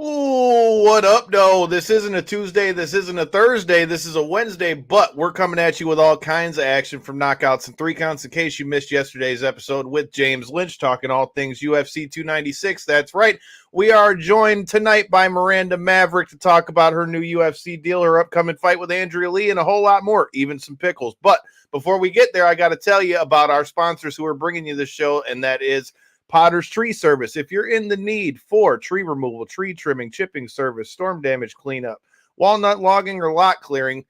Ooh, what up, no? This isn't a Tuesday, this isn't a Thursday, this is a Wednesday, but we're coming at you with all kinds of action from knockouts and 3 counts in case you missed yesterday's episode with James Lynch talking all things UFC 296. That's right. We are joined tonight by Miranda Maverick to talk about her new UFC deal, her upcoming fight with Andrea Lee, and a whole lot more, even some pickles. But before we get there, I got to tell you about our sponsors who are bringing you this show, and that is Potter's Tree Service. If you're in the need for tree removal, tree trimming, chipping service, storm damage cleanup, walnut logging, or lot clearing,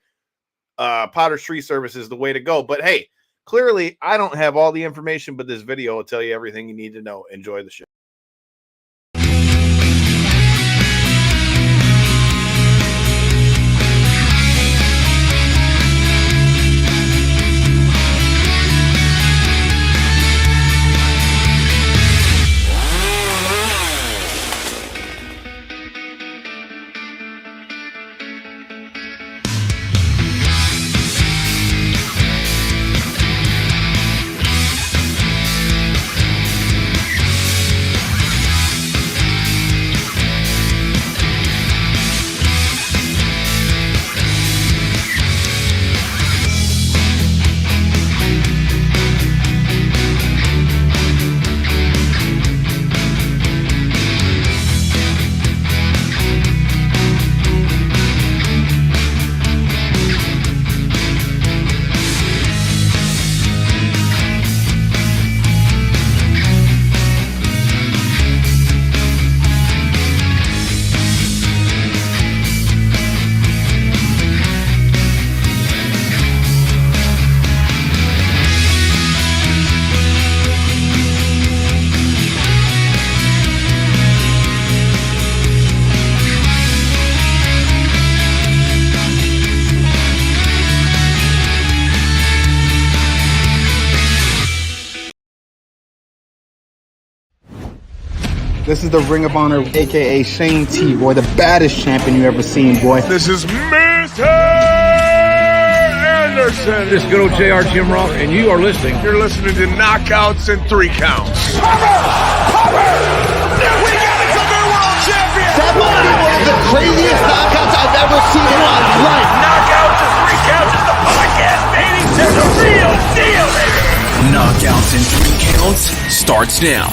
Potter's Tree Service is the way to go. But hey, clearly I don't have all the information, but this video will tell you everything you need to know. Enjoy the show. This is the Ring of Honor, a.k.a. Shane T, boy, the baddest champion you ever seen, boy. This is Mr. Anderson. This is good old JR Jim Ross, and you are listening. You're listening to Knockouts and 3 Counts. Cover! We got it to the world champion! That might be one of the craziest knockouts I've ever seen in my life. Knockouts and 3 Counts is the podcast, baby. It's a real deal, baby. Knockouts and 3 Counts starts now.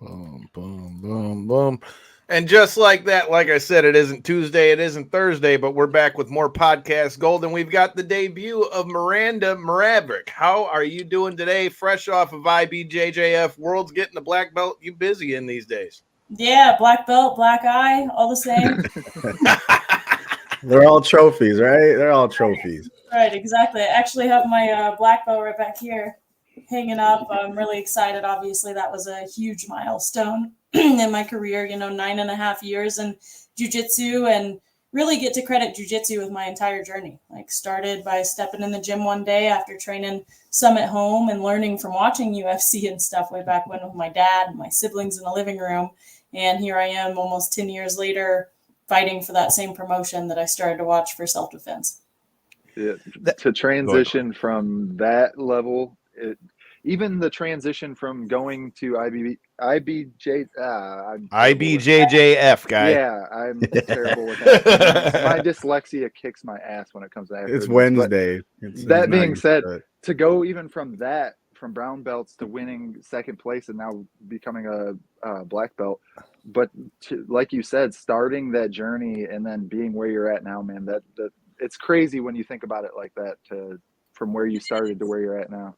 Boom, boom, boom, boom. And just like that, like I said, it isn't Tuesday, it isn't Thursday, but we're back with more podcast gold, and we've got the debut of Miranda Maverick. How are you doing today? Fresh off of IBJJF Worlds, getting the black belt. You busy in these days? Yeah, black belt, black eye, all the same. They're all trophies, right? They're all trophies. Right, exactly. I actually have my black belt right back here hanging up. I'm really excited. Obviously, that was a huge milestone in my career, 9.5 years in jiu-jitsu, and really get to credit jiu-jitsu with my entire journey. Like, started by stepping in the gym one day after training some at home and learning from watching UFC and stuff way back when with my dad and my siblings in the living room. And here I am almost 10 years later fighting for that same promotion that I started to watch for self-defense. Yeah, to transition from that level, even the transition from going to IBJJF guy. Yeah, I'm terrible with that. My dyslexia kicks my ass when it comes to that. It's Wednesday. That being said, to go even from brown belts to winning second place and now becoming a black belt, but like you said, starting that journey and then being where you're at now, man, that it's crazy when you think about it like that, from where you started to where you're at now.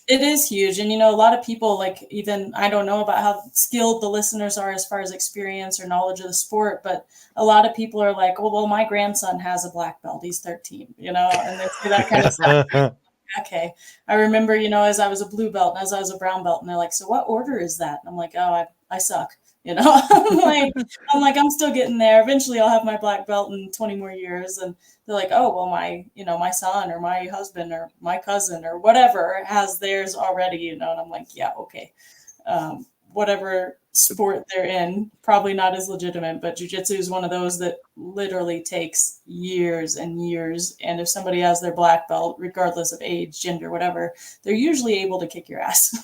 It is huge. And, a lot of people, like, even I don't know about how skilled the listeners are as far as experience or knowledge of the sport, but a lot of people are like, oh, well, my grandson has a black belt. He's 13, and they say that kind of stuff. Okay. I remember, as I was a blue belt and as I was a brown belt, and they're like, so what order is that? And I'm like, oh, I suck. I'm I'm still getting there. Eventually I'll have my black belt in 20 more years. And they're like, oh, well, my son or my husband or my cousin or whatever has theirs already, and I'm like, yeah, okay. Whatever sport they're in. Probably not as legitimate, but jiu-jitsu is one of those that literally takes years and years. And if somebody has their black belt, regardless of age, gender, whatever, they're usually able to kick your ass.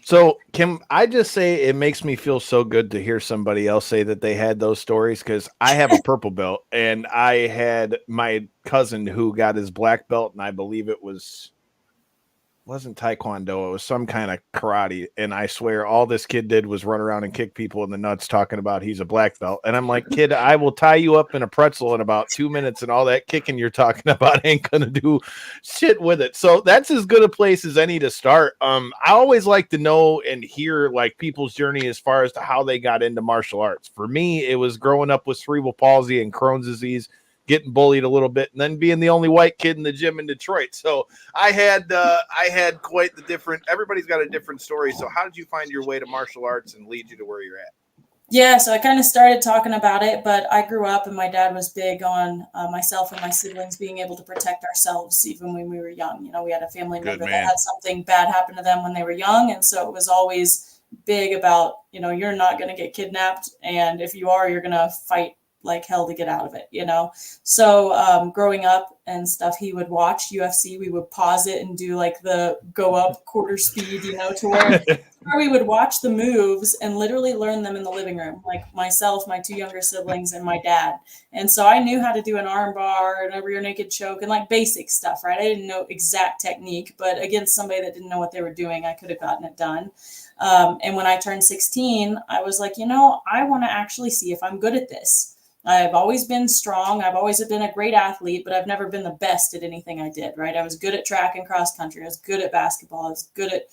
So can I just say it makes me feel so good to hear somebody else say that they had those stories, because I have a purple belt and I had my cousin who got his black belt, and I believe it wasn't Taekwondo, it was some kind of karate, and I swear all this kid did was run around and kick people in the nuts talking about he's a black belt. And I'm like, kid, I will tie you up in a pretzel in about 2 minutes, and all that kicking you're talking about ain't gonna do shit with it. So that's as good a place as any to start. I always like to know and hear like people's journey as far as to how they got into martial arts. For me, it was growing up with cerebral palsy and Crohn's disease, getting bullied a little bit, and then being the only white kid in the gym in Detroit. So I had quite the different, everybody's got a different story. So how did you find your way to martial arts and lead you to where you're at? Yeah, so I kind of started talking about it, but I grew up and my dad was big on myself and my siblings being able to protect ourselves even when we were young. You know, we had a family member that had something bad happen to them when they were young. And so it was always big about, you know, you're not going to get kidnapped. And if you are, you're going to fight like hell to get out of it, you know? So growing up and stuff, he would watch UFC. We would pause it and do like the go up quarter speed, you know, to where we would watch the moves and literally learn them in the living room, like myself, my two younger siblings, and my dad. And so I knew how to do an arm bar and a rear naked choke and like basic stuff, right? I didn't know exact technique, but against somebody that didn't know what they were doing, I could have gotten it done. And when I turned 16, I was like, you know, I want to actually see if I'm good at this. I've always been strong. I've always been a great athlete, but I've never been the best at anything I did, right? I was good at track and cross country. I was good at basketball. I was good at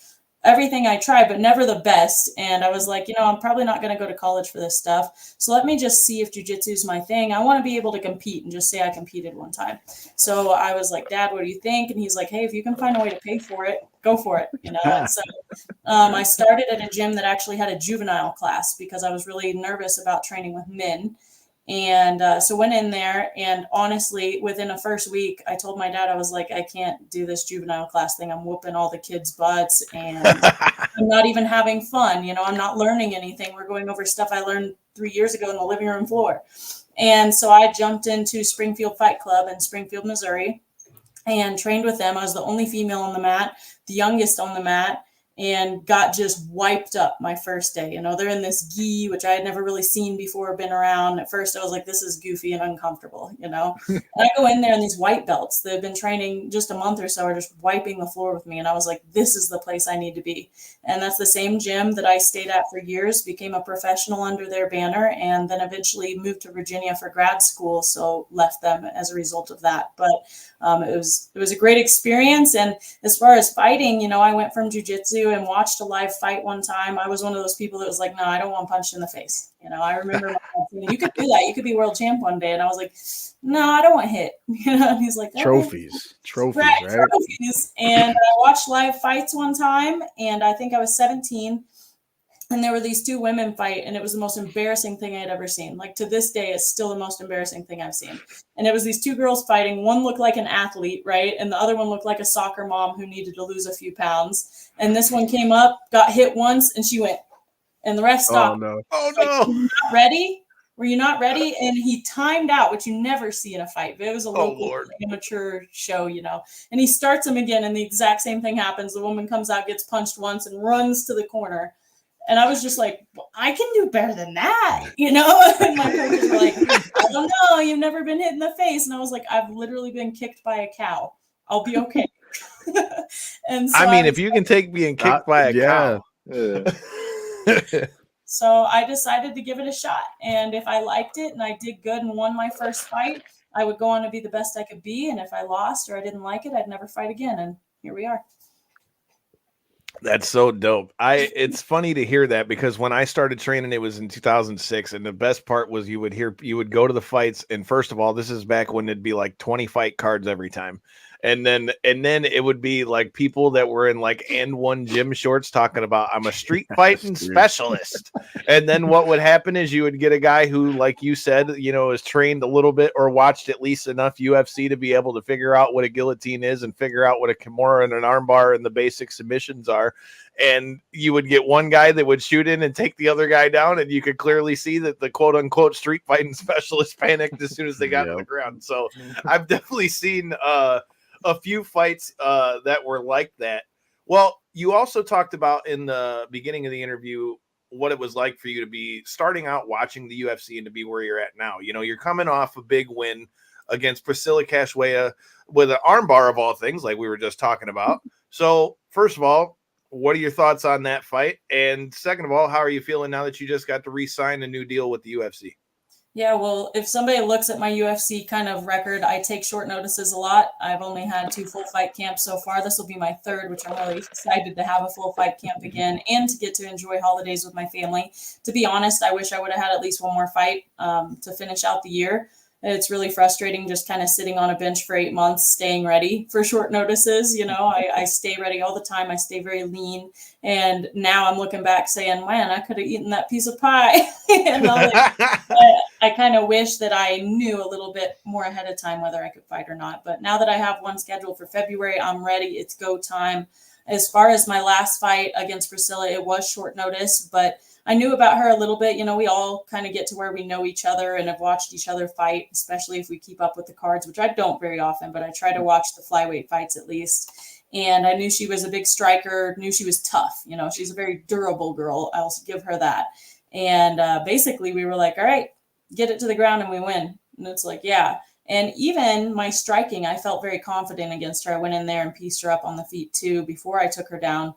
everything I tried, but never the best. And I was like, you know, I'm probably not going to go to college for this stuff. So let me just see if jiu-jitsu is my thing. I want to be able to compete and just say I competed one time. So I was like, Dad, what do you think? And he's like, hey, if you can find a way to pay for it, go for it. You know, and so I started at a gym that actually had a juvenile class because I was really nervous about training with men. And so went in there, and honestly, within the first week, I told my dad, I was like, I can't do this juvenile class thing. I'm whooping all the kids' butts, and I'm not even having fun. You know, I'm not learning anything. We're going over stuff I learned 3 years ago in the living room floor. And so I jumped into Springfield Fight Club in Springfield, Missouri, and trained with them. I was the only female on the mat, the youngest on the mat, and got just wiped up my first day. You know, they're in this gi, which I had never really seen before or been around. At first I was like, this is goofy and uncomfortable, you know? And I go in there and these white belts that have been training just a month or so are just wiping the floor with me. And I was like, this is the place I need to be. And that's the same gym that I stayed at for years, became a professional under their banner, and then eventually moved to Virginia for grad school. So left them as a result of that. But it was a great experience. And as far as fighting, you know, I went from jiu-jitsu and watched a live fight one time. I was one of those people that was like, no, I don't want punched in the face. You know, I remember you could do that. You could be world champ one day. And I was like, no, I don't want hit. You know, and he's like, okay. Trophies, right? Trophies. And I watched live fights one time, and I think I was 17. And there were these two women fight, and it was the most embarrassing thing I had ever seen. Like, to this day, it's still the most embarrassing thing I've seen. And it was these two girls fighting. One looked like an athlete, right? And the other one looked like a soccer mom who needed to lose a few pounds. And this one came up, got hit once, and she went. And the ref stopped. Oh, no. Were you not ready? Were you not ready? And he timed out, which you never see in a fight. It was a local amateur show, you know. And he starts him again, and the exact same thing happens. The woman comes out, gets punched once, and runs to the corner. And I was just like, well, I can do better than that, you know? And my coaches were like, I don't know, you've never been hit in the face. And I was like, I've literally been kicked by a cow. I'll be okay. And so I mean, if you can take being kicked by a cow. So I decided to give it a shot. And if I liked it and I did good and won my first fight, I would go on to be the best I could be. And if I lost or I didn't like it, I'd never fight again. And here we are. That's so dope. It's funny to hear that, because when I started training, it was in 2006. And the best part was you would go to the fights. And first of all, this is back when it'd be like 20 fight cards every time. And then it would be like people that were in like and one gym shorts talking about I'm a street fighting specialist. And then what would happen is you would get a guy who, like you said, is trained a little bit or watched at least enough UFC to be able to figure out what a guillotine is and figure out what a Kimura and an armbar and the basic submissions are. And you would get one guy that would shoot in and take the other guy down, and you could clearly see that the quote unquote street fighting specialist panicked as soon as they got on the ground. So I've definitely seen a few fights that were like that. Well, you also talked about in the beginning of the interview what it was like for you to be starting out watching the UFC and to be where you're at now. You're coming off a big win against Priscilla Cachoeira with an armbar of all things, like we were just talking about. So first of all, what are your thoughts on that fight? And second of all, how are you feeling now that you just got to re-sign a new deal with the UFC? Yeah, well, if somebody looks at my UFC kind of record, I take short notices a lot. I've only had 2 full fight camps so far. This will be my 3rd, which I'm really excited to have a full fight camp again and to get to enjoy holidays with my family. To be honest, I wish I would have had at least one more fight to finish out the year. It's really frustrating just kind of sitting on a bench for 8 months, staying ready for short notices. I stay ready all the time. I stay very lean. And now I'm looking back saying, man, I could have eaten that piece of pie. And I kind of wish that I knew a little bit more ahead of time whether I could fight or not. But now that I have one scheduled for February, I'm ready. It's go time. As far as my last fight against Priscilla, it was short notice, but I knew about her a little bit. We all kind of get to where we know each other and have watched each other fight, especially if we keep up with the cards, which I don't very often, but I try to watch the flyweight fights at least. And I knew she was a big striker, knew she was tough. She's a very durable girl. I'll give her that. And basically we were like, all right, get it to the ground and we win. And it's like, yeah. And even my striking, I felt very confident against her. I went in there and pieced her up on the feet too before I took her down.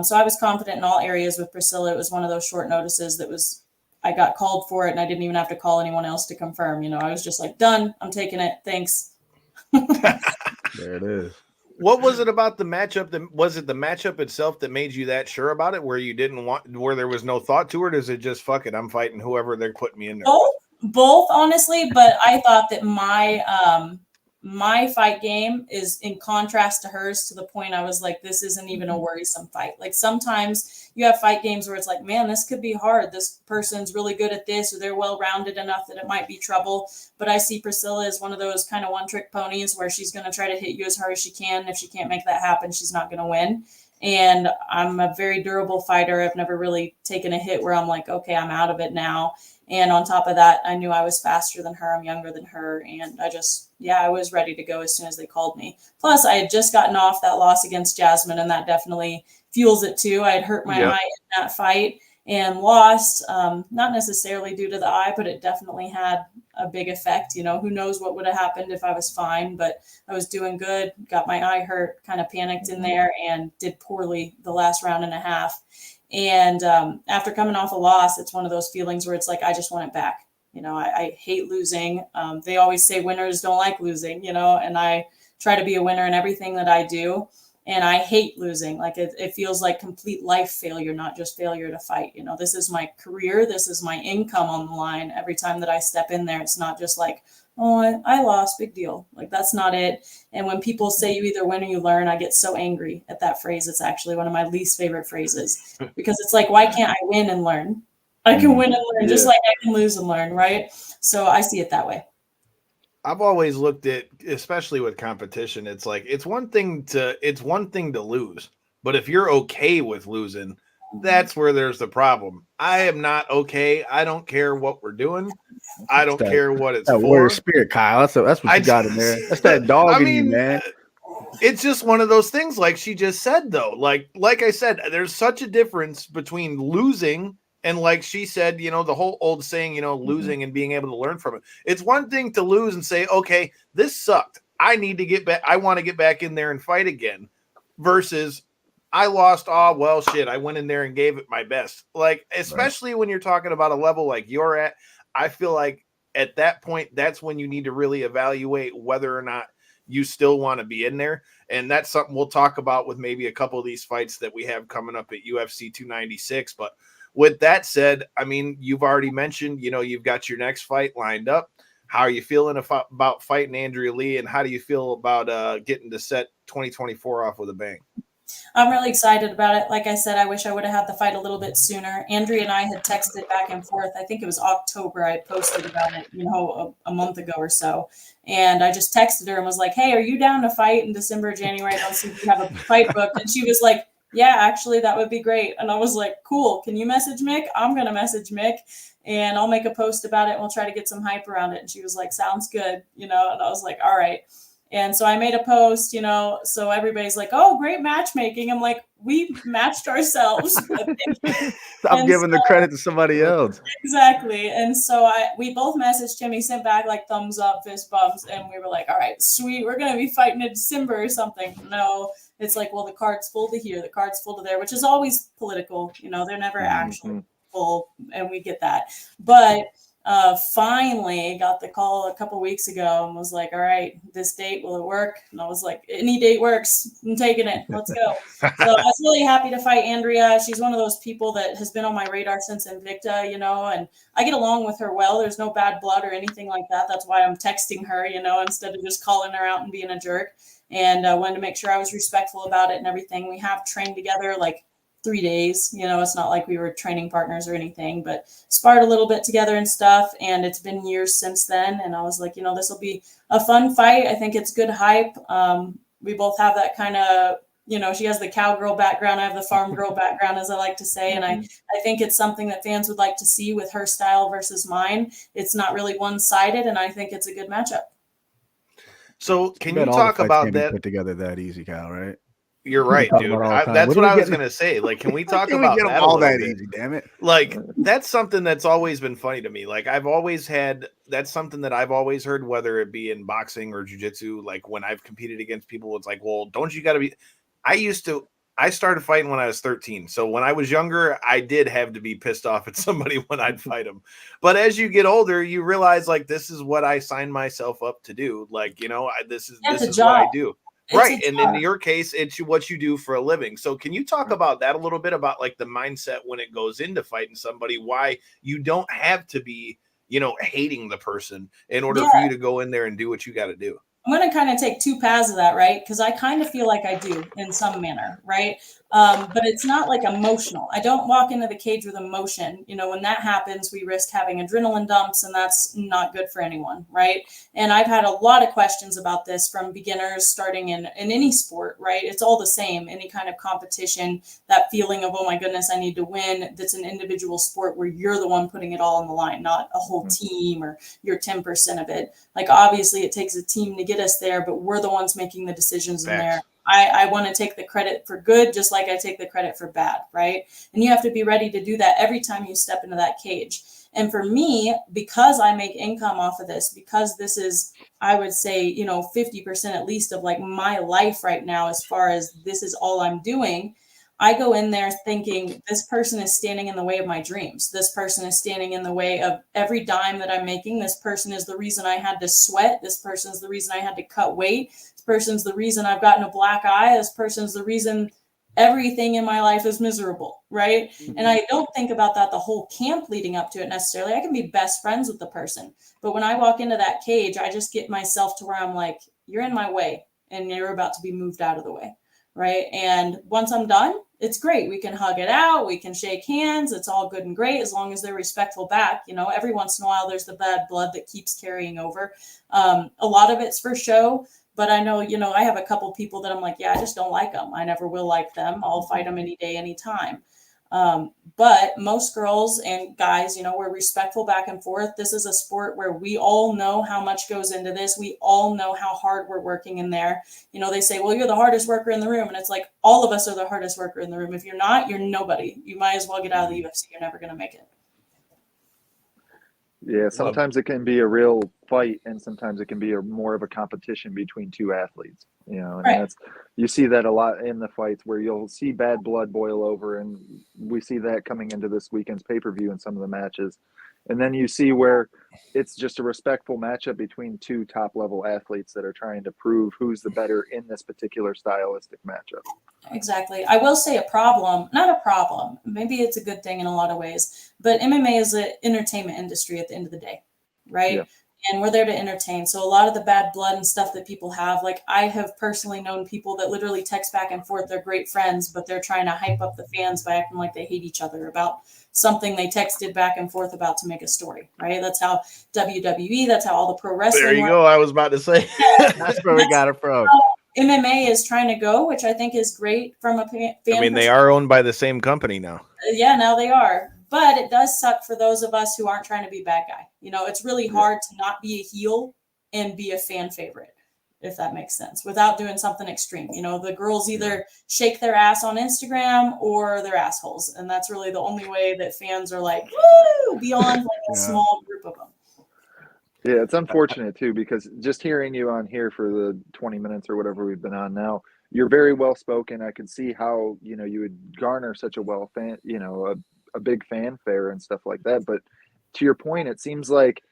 So I was confident in all areas with Priscilla. It was one of those short notices I got called for it and I didn't even have to call anyone else to confirm. I was just like, done, I'm taking it. Thanks. There it is. What was it about the matchup? Was it the matchup itself that made you that sure about it, where you didn't where there was no thought to it? Or is it just, fuck it, I'm fighting whoever they're putting me in there? Both, honestly, but I thought that my fight game is in contrast to hers to the point I was like, this isn't even a worrisome fight. Like sometimes you have fight games where it's like, man, this could be hard. This person's really good at this, or they're well-rounded enough that it might be trouble. But I see Priscilla as one of those kind of one-trick ponies where she's going to try to hit you as hard as she can. And if she can't make that happen, she's not going to win. And I'm a very durable fighter. I've never really taken a hit where I'm like, okay, I'm out of it now. And on top of that, I knew I was faster than her. I'm younger than her. And I was ready to go as soon as they called me. Plus, I had just gotten off that loss against Jasmine, and that definitely fuels it too. I had hurt my eye in that fight and lost, not necessarily due to the eye, but it definitely had a big effect. Who knows what would have happened if I was fine, but I was doing good, got my eye hurt, kind of panicked in there and did poorly the last round and a half. And after coming off a loss, it's one of those feelings where it's like, I just want it back. I hate losing. They always say winners don't like losing, and I try to be a winner in everything that I do. And I hate losing. Like it feels like complete life failure, not just failure to fight. This is my career. This is my income on the line. Every time that I step in there, it's not just like, oh, I lost, big deal. Like that's not it. And when people say you either win or you learn, I get so angry at that phrase. It's actually one of my least favorite phrases because it's like, why can't I win and learn? I can win and learn just like I can lose and learn, right? So I see it that way. I've always looked at, especially with competition, it's like it's one thing to lose, but if you're okay with losing, that's where there's the problem. I am not okay. I don't care what we're doing. I don't care what it's for. Warrior spirit, Kyle. That's what you got in there. That's that dog in you, man. It's just one of those things, like she just said, though. Like I said, there's such a difference between losing and, like she said, the whole old saying, losing and being able to learn from it. It's one thing to lose and say, okay, this sucked. I need to get back. I want to get back in there and fight again versus I lost. Oh, well, shit. I went in there and gave it my best. Like, especially when you're talking about a level like you're at, I feel like at that point, that's when you need to really evaluate whether or not you still want to be in there. And that's something we'll talk about with maybe a couple of these fights that we have coming up at UFC 296. But with that said, I mean, you've already mentioned, you've got your next fight lined up. How are you feeling about fighting Andrea Lee, and how do you feel about getting to set 2024 off with a bang? I'm really excited about it. Like I said, I wish I would have had the fight a little bit sooner. Andrea and I had texted back and forth. I think it was October. I posted about it, a month ago or so. And I just texted her and was like, hey, are you down to fight in December, January? I don't see if you have a fight booked. And she was like, yeah, actually, that would be great. And I was like, cool. Can you message Mick? I'm going to message Mick and I'll make a post about it. And we'll try to get some hype around it. And she was like, sounds good. And I was like, all right. And so I made a post, so everybody's like, oh, great matchmaking. I'm like, we matched ourselves. I'm giving the credit to somebody else. Exactly. And so we both messaged him. He sent back like thumbs up, fist bumps. And we were like, all right, sweet. We're going to be fighting in December or something. No, it's like, well, the card's full to here. The card's full to there, which is always political. They're never actually full. And we get that. But finally got the call a couple weeks ago and was like, all right, this date, will it work? And I was like, any date works. I'm taking it. Let's go. So I was really happy to fight Andrea. She's one of those people that has been on my radar since Invicta, and I get along with her well. There's no bad blood or anything like that. That's why I'm texting her, instead of just calling her out and being a jerk. And I wanted to make sure I was respectful about it and everything. We have trained together like 3 days. It's not like we were training partners or anything, but sparred a little bit together and stuff. And it's been years since then. And I was like, this will be a fun fight. I think it's good hype. We both have that kind of, she has the cowgirl background. I have the farm girl background, as I like to say. And I think it's something that fans would like to see with her style versus mine. It's not really one-sided. And I think it's a good matchup. So can you talk about that? Put together that easy, Kyle, right? You're right, dude. That's what I was going to say. Like, can we talk about that all that easy? Damn it! Like, that's something that's always been funny to me. Like, that's something that I've always heard, whether it be in boxing or jiu-jitsu. Like, when I've competed against people, it's like, well, don't you got to be? I started fighting when I was 13. So when I was younger, I did have to be pissed off at somebody when I'd fight them. But as you get older, you realize, like, this is what I signed myself up to do. Like, this is what I do. Right. And in your case, it's what you do for a living. So can you talk about that a little bit, about like the mindset when it goes into fighting somebody, why you don't have to be, hating the person in order for you to go in there and do what you got to do? I'm going to kind of take two paths of that, right? Because I kind of feel like I do in some manner, right? But it's not like emotional. I don't walk into the cage with emotion. When that happens, we risk having adrenaline dumps, and that's not good for anyone, right? And I've had a lot of questions about this from beginners starting in any sport, right? It's all the same. Any kind of competition, that feeling of, oh my goodness, I need to win. That's an individual sport where you're the one putting it all on the line, not a whole team or your 10% of it. Like, obviously it takes a team to get us there, but we're the ones making the decisions in there. I want to take the credit for good, just like I take the credit for bad, right? And you have to be ready to do that every time you step into that cage. And for me, because I make income off of this, because this is, I would say, 50% at least of like my life right now, as far as this is all I'm doing, I go in there thinking this person is standing in the way of my dreams. This person is standing in the way of every dime that I'm making. This person is the reason I had to sweat. This person is the reason I had to cut weight. This person's the reason I've gotten a black eye. This person's the reason everything in my life is miserable, right? And I don't think about that the whole camp leading up to it necessarily. I can be best friends with the person. But when I walk into that cage, I just get myself to where I'm like, you're in my way and you're about to be moved out of the way, right? And once I'm done, it's great. We can hug it out. We can shake hands. It's all good and great as long as they're respectful back. Every once in a while, there's the bad blood that keeps carrying over. A lot of it's for show. But I know, I have a couple people that I'm like, yeah, I just don't like them. I never will like them. I'll fight them any day, anytime. But most girls and guys, we're respectful back and forth. This is a sport where we all know how much goes into this. We all know how hard we're working in there. They say, well, you're the hardest worker in the room. And it's like, all of us are the hardest worker in the room. If you're not, you're nobody. You might as well get out of the UFC. You're never going to make it. Yeah, sometimes it can be a real fight, and sometimes it can be more of a competition between two athletes. And that's, you see that a lot in the fights where you'll see bad blood boil over, and we see that coming into this weekend's pay-per-view in some of the matches. And then you see where it's just a respectful matchup between two top-level athletes that are trying to prove who's the better in this particular stylistic matchup. Exactly. I will say not a problem. Maybe it's a good thing in a lot of ways, but MMA is an entertainment industry at the end of the day, right? Yeah. And we're there to entertain. So a lot of the bad blood and stuff that people have, like I have personally known people that literally text back and forth. They're great friends, but they're trying to hype up the fans by acting like they hate each other about something they texted back and forth about to make a story, right? That's how WWE, that's how all the pro wrestling. There you go. I was about to say. That's where we got it from. MMA is trying to go, which I think is great from a fan. I mean, they are owned by the same company now. Yeah, now they are. But it does suck for those of us who aren't trying to be bad guy. You know, it's really hard to not be a heel and be a fan favorite, if that makes sense, without doing something extreme. You know, the girls either shake their ass on Instagram or they're assholes. And that's really the only way that fans are like, woo, beyond like a small group of them. Yeah, it's unfortunate too, because just hearing you on here for the 20 minutes or whatever we've been on now, you're very well spoken. I can see how, you know, you would garner such a a big fanfare and stuff like that. But to your point, it seems like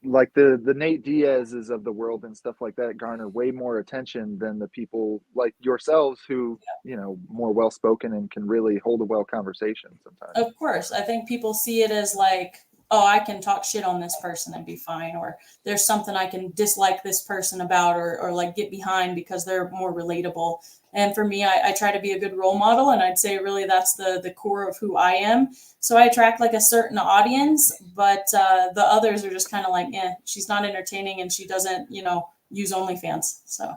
like the Nate Diaz's of the world and stuff like that garner way more attention than the people like yourselves who, you know, more well spoken and can really hold a well conversation sometimes. Of course, I think people see it as like, oh, I can talk shit on this person and be fine, or there's something I can dislike this person about, or like get behind because they're more relatable. And for me, I try to be a good role model, and I'd say really that's the core of who I am. So I attract like a certain audience, but the others are just kind of like, she's not entertaining and she doesn't, you know, use OnlyFans. So,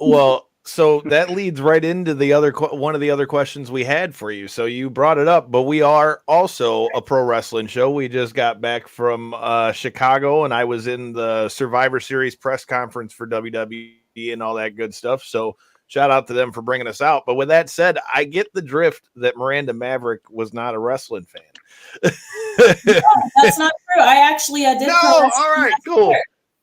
well, so that leads right into the other one of the other questions we had for you. So you brought it up, but we are also a pro wrestling show. We just got back from Chicago, and I was in the Survivor Series press conference for WWE and all that good stuff. So shout out to them for bringing us out. But with that said, I get the drift that Miranda Maverick was not a wrestling fan. No, that's not true. I actually did. No, all right, cool.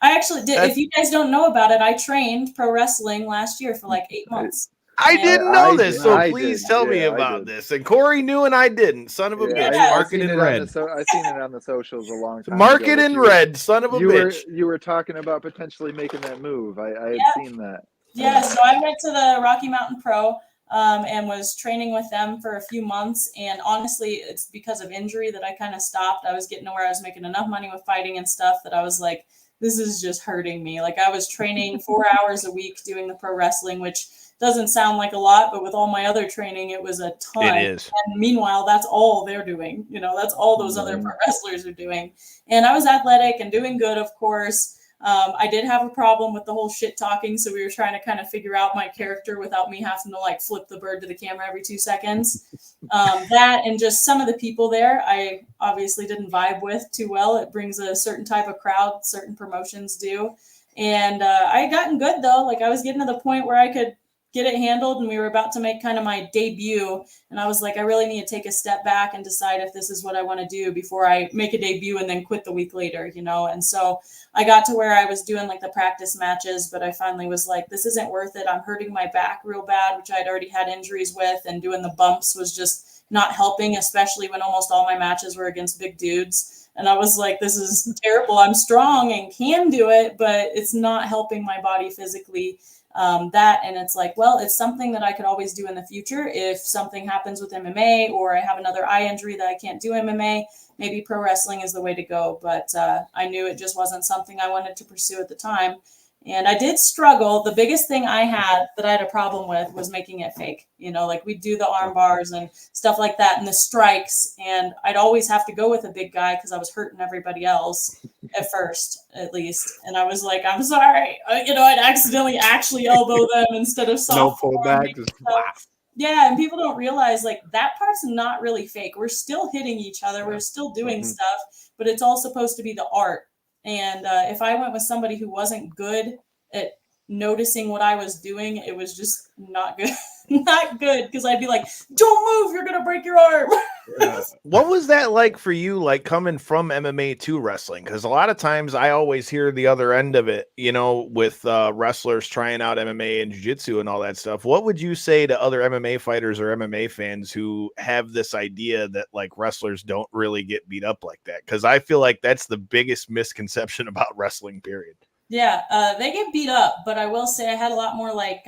I actually did. If you guys don't know about it, I trained pro wrestling last year for like 8 months. I didn't know this, so please tell me about this. And Corey knew and I didn't. Son of a bitch. Mark it in red. I've seen it on the socials a long time Mark ago. it in red, son of a bitch. You were talking about potentially making that move. I had seen that. Yeah, so I went to the Rocky Mountain Pro and was training with them for a few months. And honestly, it's because of injury that I kind of stopped. I was getting to where I was making enough money with fighting and stuff that I was like, this is just hurting me. Like I was training 4 hours a week doing the pro wrestling, which doesn't sound like a lot, but with all my other training, it was a ton. It is. And meanwhile, that's all they're doing. You know, that's all those other pro wrestlers are doing. And I was athletic and doing good, of course. I did have a problem with the whole shit talking. So we were trying to kind of figure out my character without me having to like flip the bird to the camera every 2 seconds. That and just some of the people there, I obviously didn't vibe with too well. It brings a certain type of crowd, certain promotions do. And I had gotten good though. Like I was getting to the point where I could get it handled, and we were about to make kind of my debut. And I was like, I really need to take a step back and decide if this is what I want to do before I make a debut and then quit the week later, you know? And so I got to where I was doing like the practice matches, but I finally was like, this isn't worth it. I'm hurting my back real bad, which I'd already had injuries with, and doing the bumps was just not helping, especially when almost all my matches were against big dudes. And I was like, this is terrible. I'm strong and can do it, but it's not helping my body physically. And it's like, well, it's something that I could always do in the future. If something happens with MMA or I have another eye injury that I can't do MMA, maybe pro wrestling is the way to go. But I knew it just wasn't something I wanted to pursue at the time. And I did struggle. The biggest thing I had a problem with was making it fake. You know, like we'd do the arm bars and stuff like that and the strikes. And I'd always have to go with a big guy because I was hurting everybody else at first, at least. And I was like, I'm sorry. I'd accidentally actually elbow them instead of soft. No pullback, just whack. Yeah, and people don't realize like that part's not really fake. We're still hitting each other. We're still doing stuff, but it's all supposed to be the art. And if I went with somebody who wasn't good at noticing what I was doing, it was just not good. Not good, because I'd be like, don't move, you're going to break your arm. What was that like for you, like coming from MMA to wrestling? Because a lot of times I always hear the other end of it, you know, with wrestlers trying out MMA and jiu-jitsu and all that stuff. What would you say to other MMA fighters or MMA fans who have this idea that like wrestlers don't really get beat up like that? Because I feel like that's the biggest misconception about wrestling, period. Yeah, they get beat up, but I will say I had a lot more like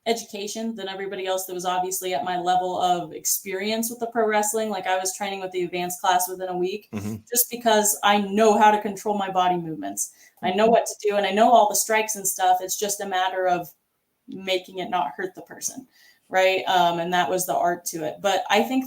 education than everybody else that was obviously at my level of experience with the pro wrestling. Like I was training with the advanced class within a week, just because I know how to control my body movements. I know what to do, and I know all the strikes and stuff. It's just a matter of making it not hurt the person, right? And that was the art to it. But I think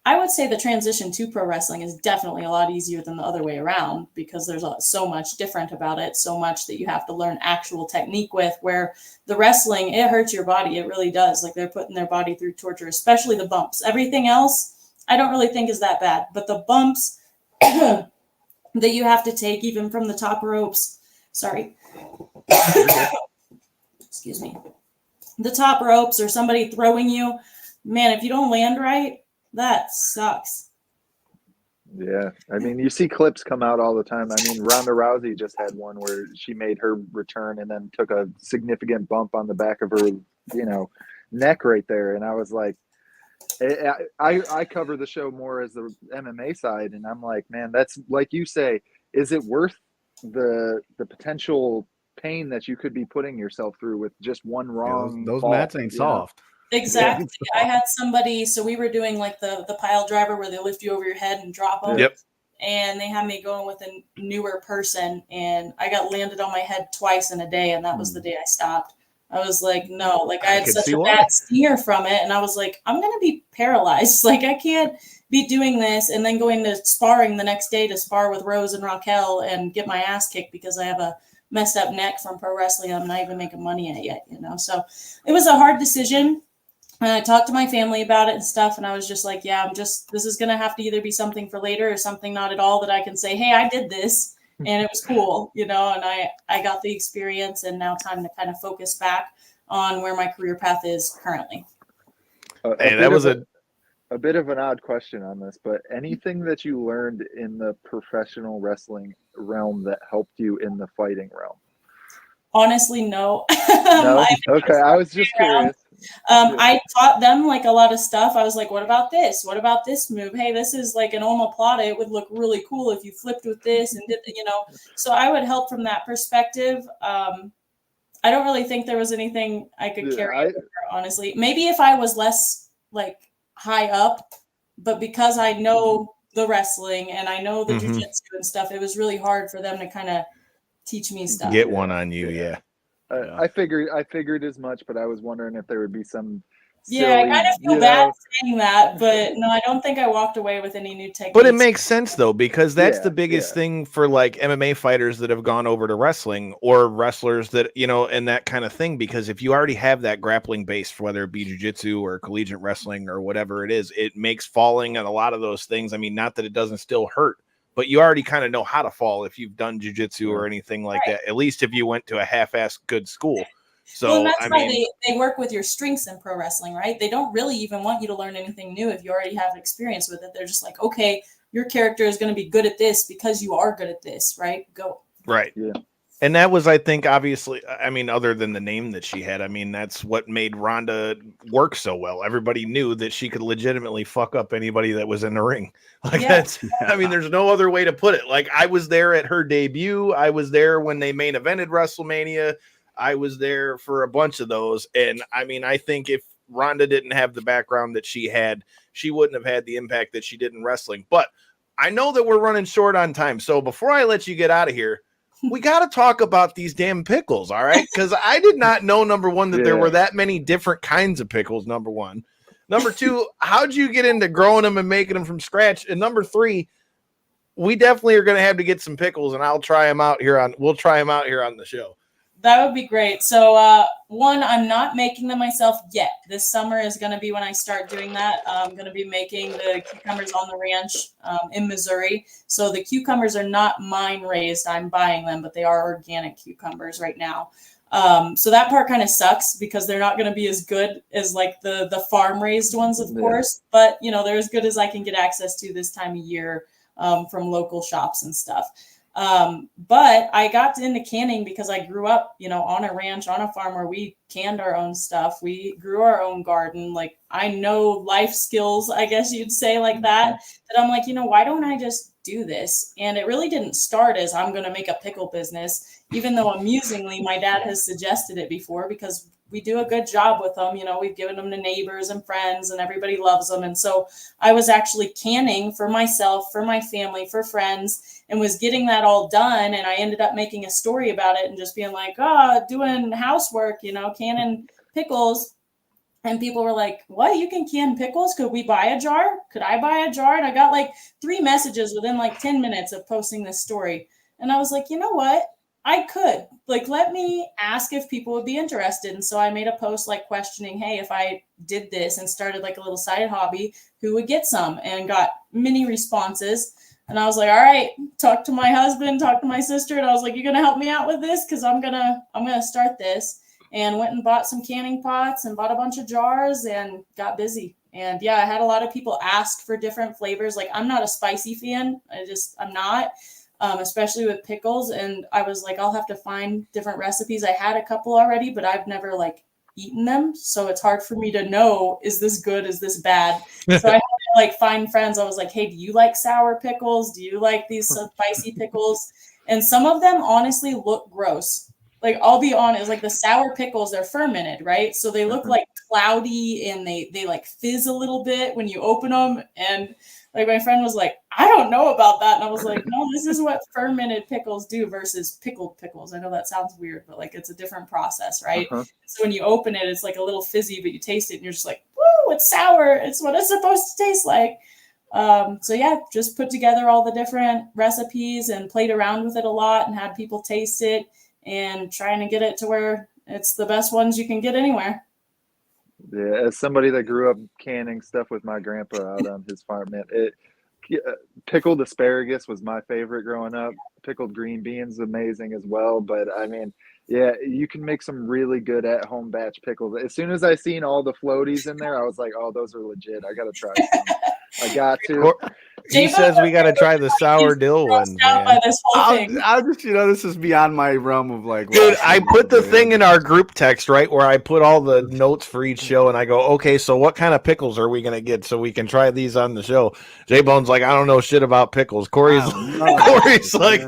I would say the transition to pro wrestling is definitely a lot easier than the other way around, because there's so much different about it, so much that you have to learn actual technique with, where the wrestling, it hurts your body. It really does. Like they're putting their body through torture, especially the bumps. Everything else, I don't really think is that bad, but the bumps that you have to take even from the top ropes, excuse me, the top ropes or somebody throwing you, man, if you don't land right, that sucks. Yeah. I mean, you see clips come out all the time. I mean, Ronda Rousey just had one where she made her return and then took a significant bump on the back of her, neck right there. And I was like, I cover the show more as the MMA side. And I'm like, man, that's like you say, is it worth the potential pain that you could be putting yourself through with just one wrong those ball, mats ain't soft. Exactly. I had somebody, so we were doing like the pile driver where they lift you over your head and drop them. Yep. And they had me going with a newer person, and I got landed on my head twice in a day, and that was the day I stopped. I was like, no, like I had such a bad sneer from it, and I was like, I'm going to be paralyzed. Like I can't be doing this and then going to sparring the next day to spar with Rose and Raquel and get my ass kicked because I have a messed up neck from pro wrestling. I'm not even making money at it yet, So it was a hard decision. And I talked to my family about it and stuff. And I was just like, yeah, this is going to have to either be something for later or something not at all that I can say, hey, I did this and it was cool, and I got the experience, and now time to kind of focus back on where my career path is currently. Hey, that was a bit of an odd question on this, but anything that you learned in the professional wrestling realm that helped you in the fighting realm? Honestly, no. No? Okay, I was just curious. I taught them like a lot of stuff. I was like, what about this? What about this move? Hey, this is like an omoplata. It would look really cool if you flipped with this and did, So I would help from that perspective. I don't really think there was anything I could carry over, honestly. Maybe if I was less like high up, but because I know the wrestling and I know the jiu-jitsu and stuff, it was really hard for them to kind of teach me stuff. Get one on you, yeah. I figured as much, but I was wondering if there would be some silly, I kind of feel bad saying that, but no, I don't think I walked away with any new techniques. But it makes sense though, because that's the biggest thing for like MMA fighters that have gone over to wrestling, or wrestlers that, and that kind of thing, because if you already have that grappling base, for whether it be jiu-jitsu or collegiate wrestling or whatever it is, it makes falling and a lot of those things. I mean, not that it doesn't still hurt, but you already kind of know how to fall if you've done jiu-jitsu or anything like that, at least if you went to a half-assed good school. So and that's why they work with your strengths in pro wrestling, right? They don't really even want you to learn anything new if you already have experience with it. They're just like, okay, your character is going to be good at this because you are good at this, right? Go. Right. Yeah. And that was, I think, obviously, I mean, other than the name that she had, I mean, that's what made Ronda work so well. Everybody knew that she could legitimately fuck up anybody that was in the ring. Like I mean, there's no other way to put it. Like, I was there at her debut. I was there when they main evented WrestleMania. I was there for a bunch of those. And I mean, I think if Ronda didn't have the background that she had, she wouldn't have had the impact that she did in wrestling. But I know that we're running short on time. So before I let you get out of here, we got to talk about these damn pickles, all right? Because I did not know, number one, that there were that many different kinds of pickles, number one. Number two, how'd you get into growing them and making them from scratch? And number three, we definitely are going to have to get some pickles, and we'll try them out here on the show. That would be great. So one, I'm not making them myself yet. This summer is going to be when I start doing that. I'm going to be making the cucumbers on the ranch in Missouri. So the cucumbers are not mine raised. I'm buying them, but they are organic cucumbers right now. So that part kind of sucks because they're not going to be as good as like the farm raised ones, of course. But, they're as good as I can get access to this time of year from local shops and stuff. But I got into canning because I grew up, on a ranch, on a farm where we canned our own stuff. We grew our own garden. Like, I know life skills, I guess you'd say, like that I'm like, why don't I just do this? And it really didn't start as I'm going to make a pickle business, even though amusingly my dad has suggested it before, because do a good job with them. You know, we've given them to neighbors and friends, and everybody loves them. And so I was actually canning for myself, for my family, for friends, and was getting that all done. And I ended up making a story about it and just being like, doing housework, you know, canning pickles. And people were like, what? You can can pickles? Could we buy a jar? Could I buy a jar? And I got like 3 messages within like 10 minutes of posting this story. And I was like, you know what? I could. Like, let me ask if people would be interested. And so I made a post like questioning, hey, if I did this and started like a little side hobby, who would get some? And got many responses. And I was like, all right, talk to my husband, talk to my sister. And I was like, you going to help me out with this? Because I'm gonna start this. And went and bought some canning pots and bought a bunch of jars and got busy. And yeah, I had a lot of people ask for different flavors. Like, I'm not a spicy fan. I'm not, especially with pickles. And I was like, I'll have to find different recipes. I had a couple already, but I've never like eaten them. So it's hard for me to know, is this good? Is this bad? So I had to like find friends. I was like, hey, do you like sour pickles? Do you like these spicy pickles? And some of them honestly look gross. Like, I'll be honest, like the sour pickles, they're fermented, right? So they look like cloudy and they like fizz a little bit when you open them. And like my friend was like, I don't know about that. And I was like, no, this is what fermented pickles do versus pickled pickles. I know that sounds weird, but like it's a different process, right? So when you open it, it's like a little fizzy, but you taste it and you're just like, woo, it's sour. It's what it's supposed to taste like. So yeah, just put together all the different recipes and played around with it a lot and had people taste it. And trying to get it to where it's the best ones you can get anywhere. Yeah, as somebody that grew up canning stuff with my grandpa out on his farm, man, pickled asparagus was my favorite growing up. Pickled green beans, amazing as well. But I mean, yeah, you can make some really good at-home batch pickles. As soon as I seen all the floaties in there, I was like, oh, those are legit. I got to try some. I got to. He says we got to try the sour dill one, man. I'll just, this is beyond my realm of like. Dude, I put the thing in our group text, right, where I put all the notes for each show, and I go, okay, so what kind of pickles are we going to get so we can try these on the show? J-Bone's like, I don't know shit about pickles. Corey's like,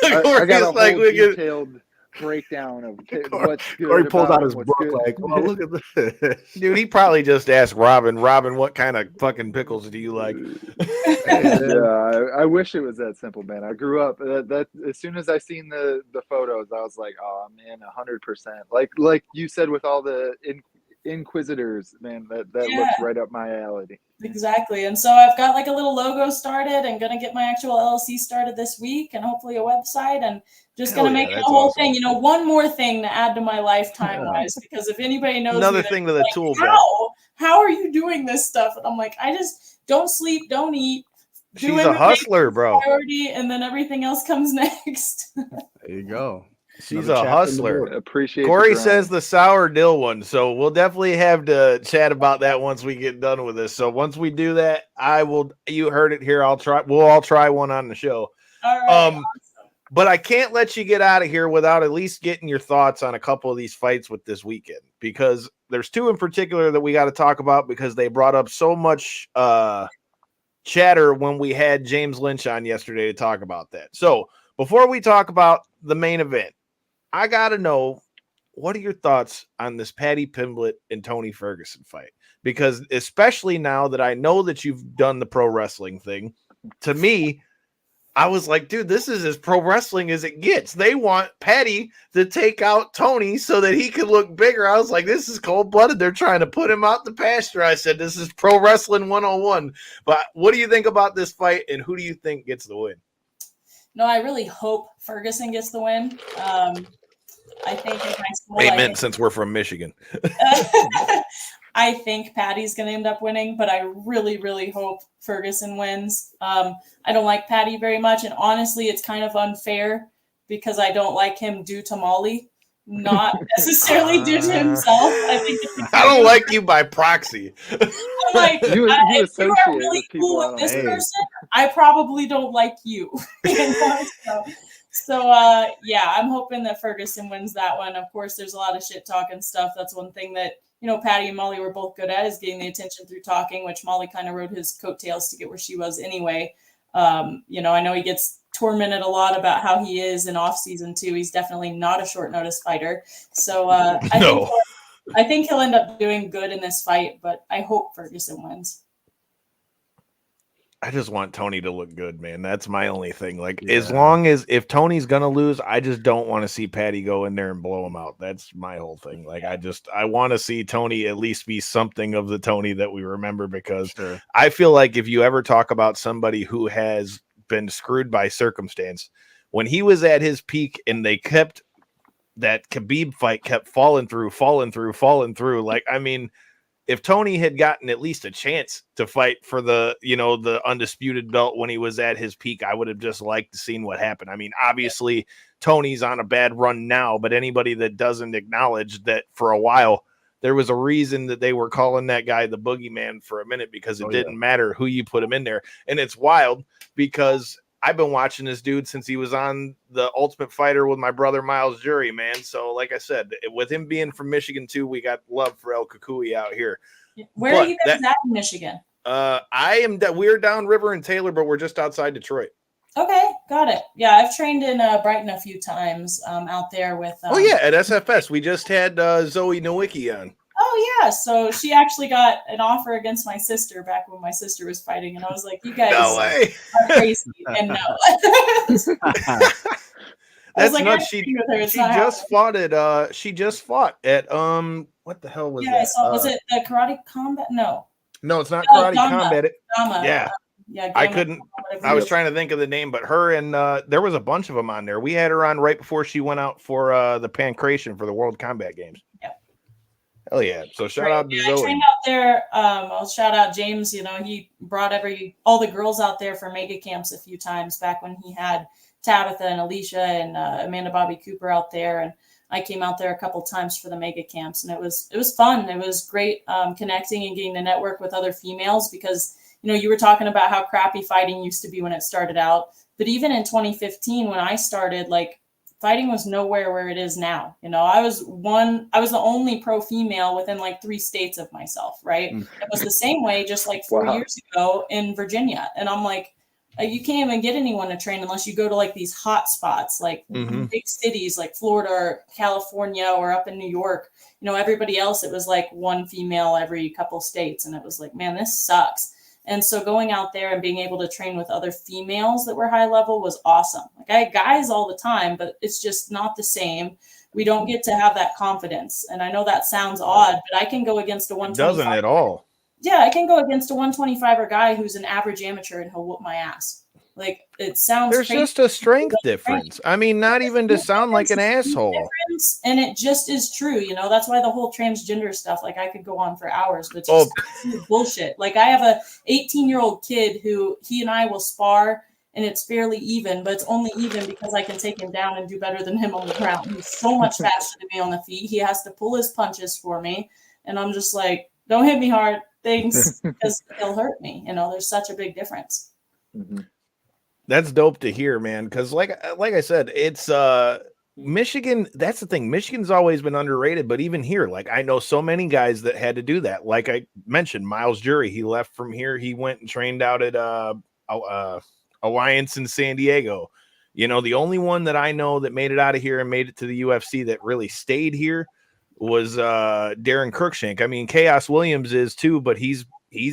I got a whole detailed breakdown of what's good. Corey pulled out his what's book good. like, well, look at this. Dude, he probably just asked Robin, what kind of fucking pickles do you like? Yeah, I wish it was that simple, man. I grew up that as soon as I seen the photos, I was like, oh man, 100%. Like you said, with all the inquisitors, man, that looks right up my alley. Exactly. And so I've got like a little logo started and going to get my actual LLC started this week and hopefully a website and just going to make it a whole thing. One more thing to add to my lifetime wise, because if anybody knows another thing to the like, tool belt. How are you doing this stuff? And I'm like, I just don't sleep, don't eat. She's a hustler, bro. Priority, and then everything else comes next. There you go. She's a hustler. Appreciate Corey says the sour dill one, so we'll definitely have to chat about that once we get done with this. So once we do that, I will. You heard it here. We'll all try one on the show. All right. Awesome. But I can't let you get out of here without at least getting your thoughts on a couple of these fights with this weekend, because there's two in particular that we got to talk about because they brought up so much chatter when we had James Lynch on yesterday to talk about that. So before we talk about the main event, I got to know, what are your thoughts on this Paddy Pimblett and Tony Ferguson fight? Because especially now that I know that you've done the pro wrestling thing, to me, I was like, dude, this is as pro wrestling as it gets. They want Paddy to take out Tony so that he can look bigger. I was like, this is cold-blooded. They're trying to put him out the pasture. I said, this is pro wrestling 101. But what do you think about this fight, and who do you think gets the win? No, I really hope Ferguson gets the win. I think Amen, since we're from Michigan. I think Paddy's going to end up winning, but I really, really hope Ferguson wins. I don't like Paddy very much, and honestly, it's kind of unfair because I don't like him due to Molly, not necessarily due to himself. I don't like you by proxy. Like, if you are really cool with this person, I probably don't like you. So, I'm hoping that Ferguson wins that one. Of course, there's a lot of shit talk and stuff. That's one thing that, Paddy and Molly were both good at, is getting the attention through talking, which Molly kind of rode his coattails to get where she was anyway. I know he gets tormented a lot about how he is in off season too. He's definitely not a short notice fighter. So I think I think he'll end up doing good in this fight, but I hope Ferguson wins. I just want Tony to look good, man. That's my only thing. Like, as long as if Tony's gonna lose, I just don't want to see Patty go in there and blow him out. That's my whole thing. Like, I want to see Tony at least be something of the Tony that we remember, because I feel like if you ever talk about somebody who has been screwed by circumstance, when he was at his peak and they kept that Khabib fight kept falling through. Like, I mean, if Tony had gotten at least a chance to fight for the undisputed belt when he was at his peak, I would have just liked to seen what happened. I mean, obviously Tony's on a bad run now, but anybody that doesn't acknowledge that for a while there was a reason that they were calling that guy the boogeyman for a minute, because it didn't matter who you put him in there. And it's wild because I've been watching this dude since he was on the Ultimate Fighter with my brother Miles Jury, man. So, like I said, with him being from Michigan too, we got love for El Kukui out here. Where are you guys at in Michigan? We're downriver in Taylor, but we're just outside Detroit. Okay, got it. Yeah, I've trained in Brighton a few times out there with. At SFS, we just had Zoe Nowicki on. Oh yeah, so she actually got an offer against my sister back when my sister was fighting, and I was like, "You guys are crazy," and no. That's like, nuts. She just fought at what the hell was that? Yeah, I saw. Was it the Karate Combat? No, it's not Karate Combat. Yeah, I couldn't. I was trying to think of the name, but her and there was a bunch of them on there. We had her on right before she went out for the Pancration for the World Combat Games. Hell yeah. So shout out to Zoe. I trained out there. I'll shout out James. He brought all the girls out there for mega camps a few times back when he had Tabitha and Alicia and Amanda Bobby Cooper out there. And I came out there a couple times for the mega camps, and it was fun. It was great connecting and getting to network with other females, because, you were talking about how crappy fighting used to be when it started out. But even in 2015, when I started, like, fighting was nowhere where it is now. I was the only pro female within like 3 states of myself, right? It was the same way just like 4 years ago in Virginia. And I'm like, you can't even get anyone to train unless you go to like these hot spots, like big cities like Florida or California or up in New York. Everybody else, it was like one female every couple states. And it was like, man, this sucks. And so going out there and being able to train with other females that were high level was awesome. Like, I had guys all the time, but it's just not the same. We don't get to have that confidence. And I know that sounds odd, but I can go against a 125. Doesn't at all. Yeah, I can go against a 125er guy who's an average amateur and he'll whoop my ass. Like, it sounds There's crazy. just a strength difference. I mean, not even to sound like an asshole. And it just is true. That's why the whole transgender stuff, like, I could go on for hours, but just bullshit. Like, I have a 18-year-old kid who he and I will spar, and it's fairly even, but it's only even because I can take him down and do better than him on the ground. He's so much faster than me on the feet. He has to pull his punches for me. And I'm just like, don't hit me hard. Thanks, because he'll hurt me. There's such a big difference. Mm-hmm. That's dope to hear, man. Because like I said, it's Michigan. That's the thing. Michigan's always been underrated, but even here, like, I know so many guys that had to do that. Like I mentioned, Miles Jury, he left from here. He went and trained out at Alliance in San Diego. The only one that I know that made it out of here and made it to the UFC that really stayed here was Darren Cruikshank. I mean, Chaos Williams is too, but he's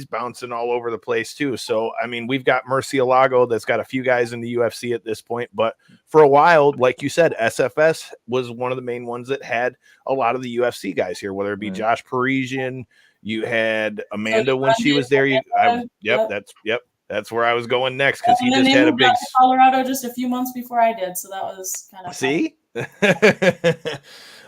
bouncing all over the place too. So, I mean, we've got Murcielago that's got a few guys in the UFC at this point, but for a while, like you said, SFS was one of the main ones that had a lot of the UFC guys here, whether it be Josh Parisian, you had Amanda when she was there. That's where I was going next, because he just had a big Colorado just a few months before I did. So that was kind of see.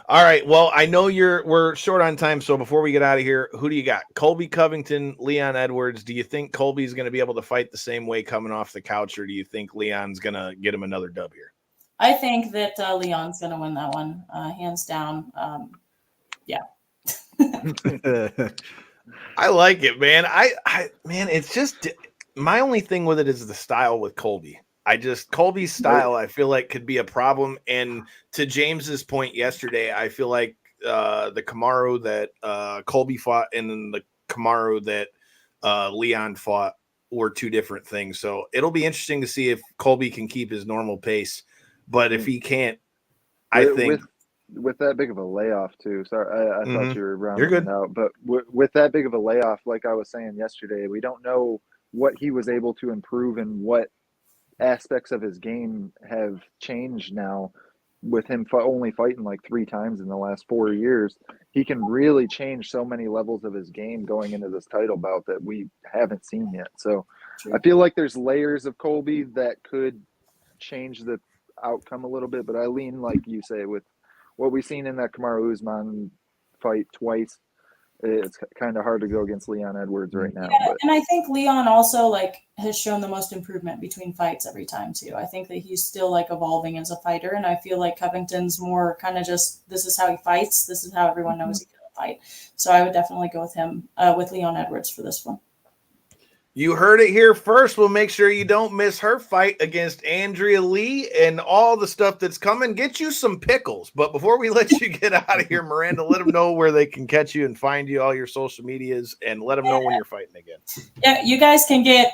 All right. Well, I know we're short on time. So before we get out of here, who do you got? Colby Covington, Leon Edwards. Do you think Colby's going to be able to fight the same way coming off the couch, or do you think Leon's going to get him another dub here? I think that Leon's going to win that one, hands down. Yeah. I like it, man. Man, it's just my only thing with it is the style with Colby. Colby's style, I feel like, could be a problem. And to James's point yesterday, I feel like the Kamaru that Colby fought and then the Kamaru that Leon fought were two different things. So it'll be interesting to see if Colby can keep his normal pace. But if he can't, I think with that big of a layoff too. Sorry, I thought you were You're rounding good. it out, but with that big of a layoff, like I was saying yesterday, we don't know what he was able to improve and what aspects of his game have changed now. With him only fighting like 3 times in the last 4 years, he can really change so many levels of his game going into this title bout that we haven't seen yet. So I feel like there's layers of Colby that could change the outcome a little bit, but I lean, like you say, with what we've seen in that Kamaru Usman fight twice. It's kind of hard to go against Leon Edwards right now. Yeah, but and I think Leon also like has shown the most improvement between fights every time too. I think that he's still like evolving as a fighter, and I feel like Covington's more kind of just this is how he fights, this is how everyone knows he's gonna fight. So I would definitely go with him with Leon Edwards for this one. You heard it here first. We'll make sure you don't miss her fight against Andrea Lee and all the stuff that's coming. Get you some pickles. But before we let you get out of here, Miranda, let them know where they can catch you and find you, all your social medias, and let them know when you're fighting again. Yeah, you guys can get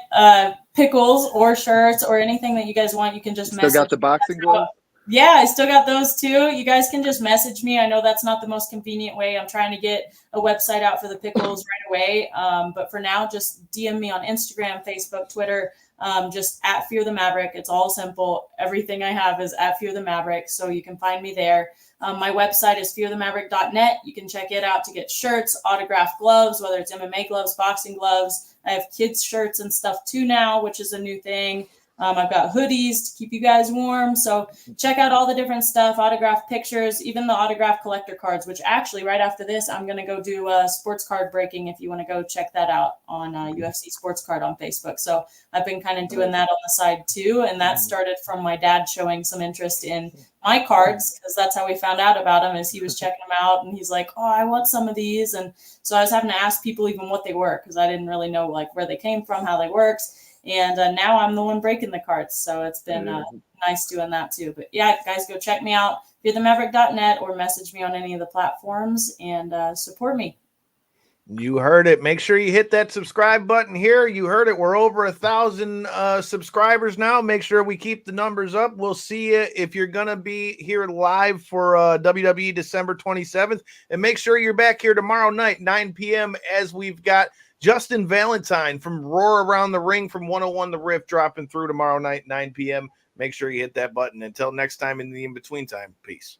pickles or shirts or anything that you guys want. You can just still got the boxing gloves. Yeah, I still got those too. You guys can just message me. I know that's not the most convenient way. I'm trying to get a website out for the pickles right away. But for now, just DM me on Instagram, Facebook, Twitter, just at Fear the Maverick. It's all simple. Everything I have is at Fear the Maverick. So you can find me there. My website is fearthemaverick.net. You can check it out to get shirts, autographed gloves, whether it's MMA gloves, boxing gloves. I have kids shirts and stuff too now, which is a new thing. I've got hoodies to keep you guys warm. So check out all the different stuff, autographed pictures, even the autographed collector cards, which actually right after this, I'm going to go do sports card breaking if you want to go check that out on UFC Sports Card on Facebook. So I've been kind of doing that on the side too. And that started from my dad showing some interest in my cards, because that's how we found out about him, is he was checking them out and he's like, oh, I want some of these. And so I was having to ask people even what they were, because I didn't really know like where they came from, how they worked. And now I'm the one breaking the cards. So it's been nice doing that too. But yeah, guys, go check me out, fearthemaverick.net, or message me on any of the platforms and support me. You heard it. Make sure you hit that subscribe button here. You heard it. We're over 1,000 subscribers now. Make sure we keep the numbers up. We'll see you if you're going to be here live for WWE December 27th. And make sure you're back here tomorrow night, 9 p.m., as we've got Justin Valentine from Roar Around the Ring from 101 The Rift dropping through tomorrow night, 9 p.m. Make sure you hit that button. Until next time, in the in-between time, peace.